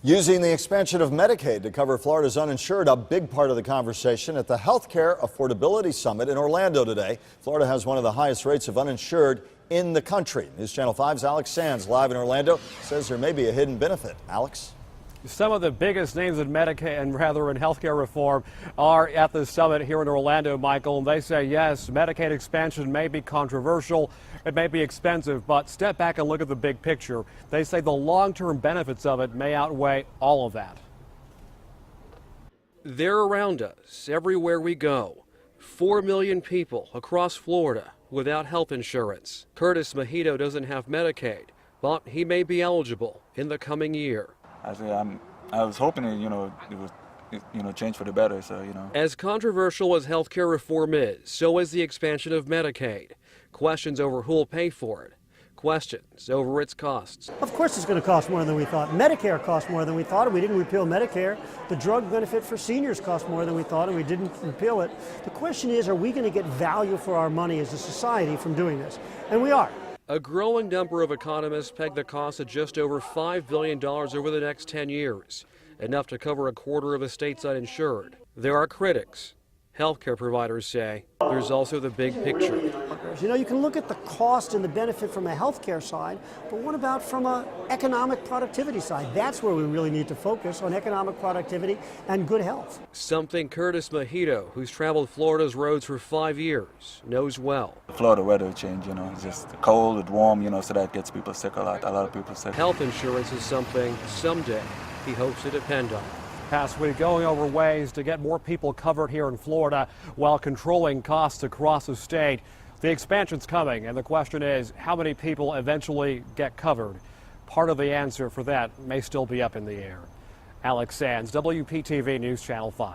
Using the expansion of Medicaid to cover Florida's uninsured, a big part of the conversation at the Healthcare Affordability Summit in Orlando today. Florida has one of the highest rates of uninsured in the country. News Channel 5's Alex Sands, live in Orlando, says there may be a hidden benefit. Alex? Some of the biggest names in Medicaid and rather in healthcare reform are at the summit here in Orlando, Michael. And they say, yes, Medicaid expansion may be controversial, it may be expensive, but step back and look at the big picture. They say the long-term benefits of it may outweigh all of that. They're around us everywhere we go. 4 million people across Florida without health insurance. Curtis Mejito doesn't have Medicaid, but he may be eligible in the coming year. I was hoping it, it would, change for the better. So, As controversial as healthcare reform is, so is the expansion of Medicaid. Questions over who will pay for it. Questions over its costs. Of course it's going to cost more than we thought. Medicare costs more than we thought, and we didn't repeal Medicare. The drug benefit for seniors costs more than we thought, and we didn't repeal it. The question is, are we going to get value for our money as a society from doing this? And we are. A growing number of economists peg the cost at just over $5 billion over the next 10 years, enough to cover a quarter of a state's uninsured. There are critics. Healthcare providers say there's also the big picture. You can look at the cost and the benefit from a healthcare side, but what about from an economic productivity side? That's where we really need to focus, on economic productivity and good health. Something Curtis Mejito, who's traveled Florida's roads for 5 years, knows well. the Florida weather change, it's just cold, it's warm, so that gets people sick a lot of people sick. Health insurance is something someday he hopes to depend on. Past week going over ways to get more people covered here in Florida while controlling costs across the state. The expansion's coming, and the question is, how many people eventually get covered? Part of the answer for that may still be up in the air. Alex Sands, WPTV News Channel 5.